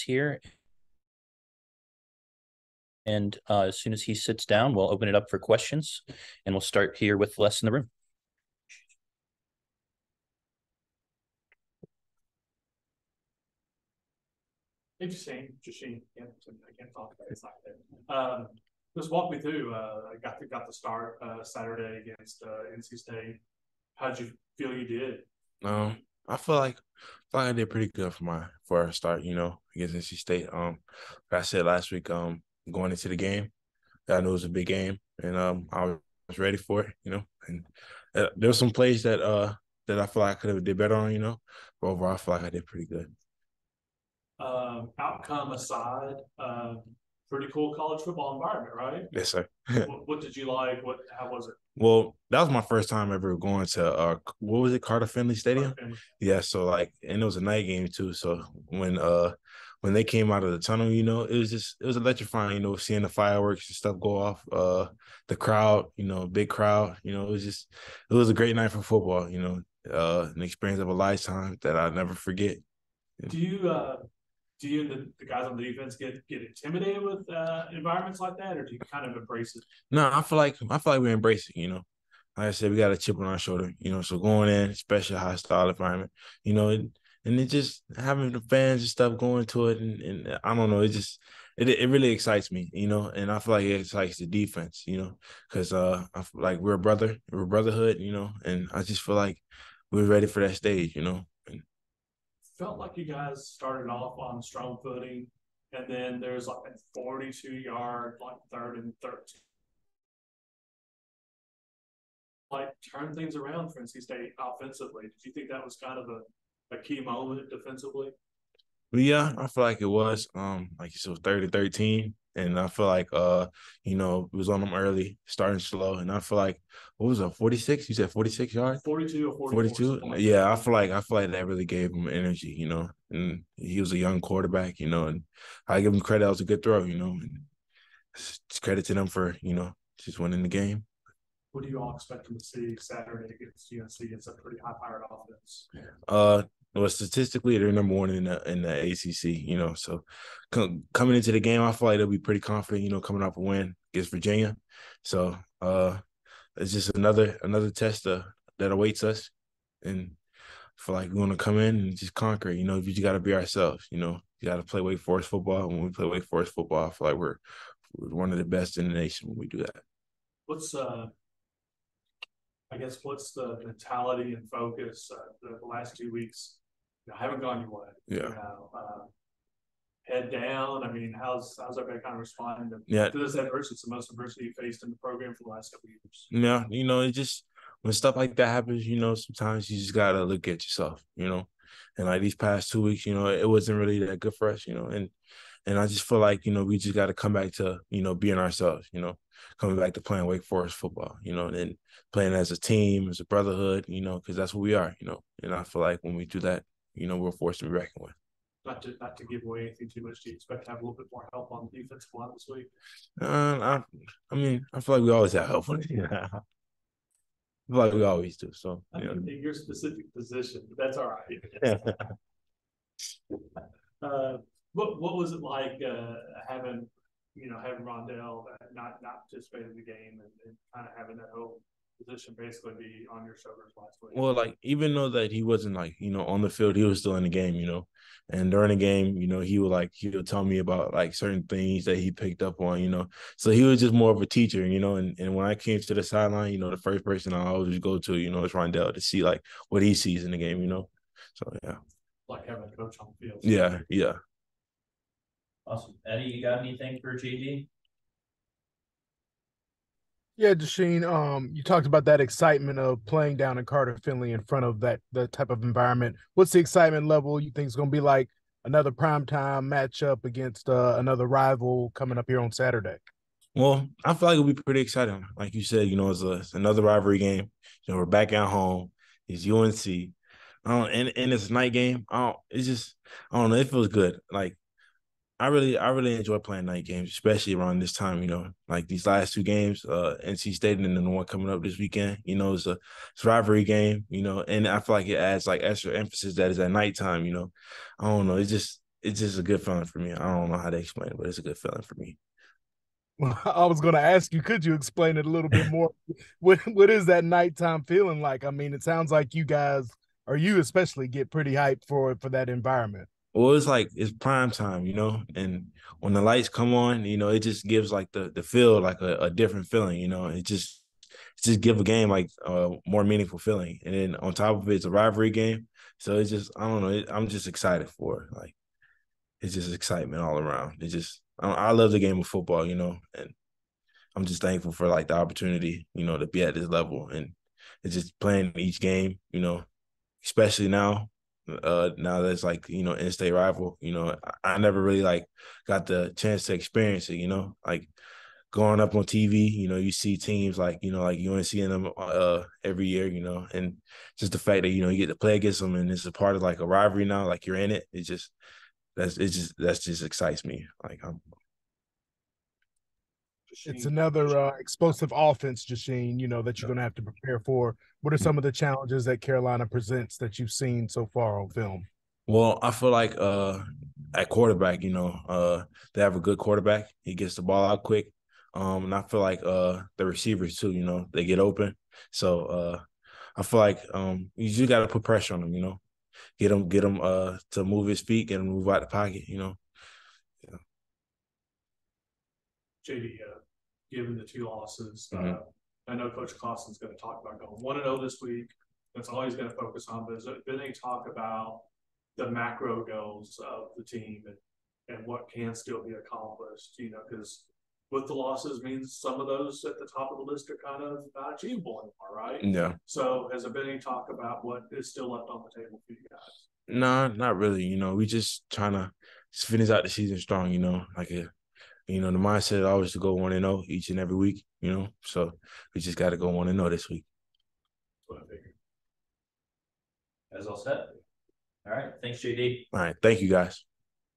here. And as soon as he sits down, we'll open it up for questions, and we'll start here with Les in the room. Hey, Jasheen, I can't talk about it. It's not there. Just walk me through. I got the start Saturday against NC State. How did you feel you did? Um, I feel like I did pretty good for our start, against NC State. Like I said last week, going into the game, I knew it was a big game, and I was ready for it, And there were some plays that I feel like I could have did better on, But overall, I feel like I did pretty good. Outcome aside, pretty cool college football environment, right? Yes, sir. What did you like? How was it? Well, that was my first time ever going to what was it, Carter Finley Stadium? Carter Finley. Yeah, so and it was a night game too. So when they came out of the tunnel, it was electrifying, seeing the fireworks and stuff go off. The crowd, big crowd, it was a great night for football, an experience of a lifetime that I'll never forget. Do you and the guys on the defense get intimidated with environments like that, or do you kind of embrace it? No, I feel like we embrace it, Like I said, we got a chip on our shoulder, so going in, especially a hostile environment, and it just having the fans and stuff going to it, and I don't know, it really excites me, and I feel like it excites the defense, because I feel like we're a brotherhood, and I just feel like we're ready for that stage, And Felt like you guys started off on strong footing, and then there's like a 42-yard, like 3rd and 13. Like turn things around for NC State offensively. Did you think that was kind of a key moment defensively? But yeah, I feel like it was. Like you said, it was 30-13. And I feel like it was on them early, starting slow. And I feel like what was it, 46? You said 46 yards? 42 or 42? Like Yeah, I feel like that really gave him energy, And he was a young quarterback, and I give him credit. That was a good throw, And it's credit to them for, just winning the game. What do you all expect to see Saturday against UNC? It's a pretty high-powered offense. Uh, well, statistically, they're number one in the ACC. So coming into the game, I feel like they'll be pretty confident. Coming off a win against Virginia. So it's just another test that awaits us, and I feel like we're gonna come in and just conquer. We just got to be ourselves. You got to play Wake Forest football. When we play Wake Forest football, I feel like we're one of the best in the nation when we do that. What's I guess what's the mentality and focus the last 2 weeks? Haven't gone your way. Yeah. Head down. I mean, how's everybody kind of responding to this adversity? It's the most adversity you faced in the program for the last couple of years. Yeah, it just when stuff like that happens, sometimes you just gotta look at yourself, And like these past 2 weeks, it wasn't really that good for us, and I just feel like, we just gotta come back to, being ourselves, coming back to playing Wake Forest football, and playing as a team, as a brotherhood, because that's what we are, And I feel like when we do that, we're forced to be reckoned with. Not to give away anything too much, do you expect to have a little bit more help on the defensive line this week? I mean, I feel like we always have help on it. I feel like we always do. So in your specific position, but that's all right. What was it like having Rondell not participate in the game and kind of having that whole position basically be on your shoulders last week? Well, like even though that he wasn't on the field, he was still in the game, And during the game, he would tell me about like certain things that he picked up on, So he was just more of a teacher, And when I came to the sideline, the first person I always go to, is Rondell to see like what he sees in the game, So yeah. Like having a coach on the field. Yeah. Awesome. Eddie, you got anything for JD? Yeah, Jasheen, you talked about that excitement of playing down in Carter Finley in front of that type of environment. What's the excitement level you think is going to be like another primetime matchup against another rival coming up here on Saturday? Well, I feel like it'll be pretty exciting. Like you said, it's another rivalry game. We're back at home. It's UNC. And it's a night game. I don't know. It feels good. Like I really enjoy playing night games, especially around this time, like these last two games, NC State and then the one coming up this weekend, it's a rivalry game, and I feel like it adds like extra emphasis that is at nighttime, I don't know. it's just a good feeling for me. I don't know how to explain it, but it's a good feeling for me. Well, I was going to ask you, could you explain it a little bit more? What is that nighttime feeling like? I mean, it sounds like you guys, or you especially, get pretty hyped for that environment. Well, it's like it's prime time, and when the lights come on, it just gives like the feel like a different feeling, it just give a game like a more meaningful feeling. And then on top of it, it's a rivalry game. So it's just, I don't know, I'm just excited for it. Like, it's just excitement all around. I love the game of football, and I'm just thankful for like the opportunity, to be at this level. And it's just playing each game, especially now that's like, in-state rival, I never really like got the chance to experience it, like growing up on TV, you see teams like, like UNC and them every year, and just the fact that, you get to play against them and it's a part of like a rivalry now, like you're in it. That just excites me. Like It's another explosive offense, Jasheen, that you're going to have to prepare for. What are some of the challenges that Carolina presents that you've seen so far on film? Well, I feel like at quarterback, they have a good quarterback. He gets the ball out quick. And I feel like the receivers too, they get open. So I feel like you just got to put pressure on them, get him to move his feet, get him to move out the pocket, Yeah. JD, given the 2 losses, I know Coach Clausen's going to talk about going 1-0 this week. That's all he's going to focus on. But has there been any talk about the macro goals of the team and what can still be accomplished? Because with the losses means some of those at the top of the list are kind of not achievable anymore, right? Yeah. So has there been any talk about what is still left on the table for you guys? No, not really. We just trying to finish out the season strong, like the mindset always to go 1-0 each and every week, So we just got to go 1-0 this week. That's what I figured. That's all set. All right. Thanks, JD. All right. Thank you, guys.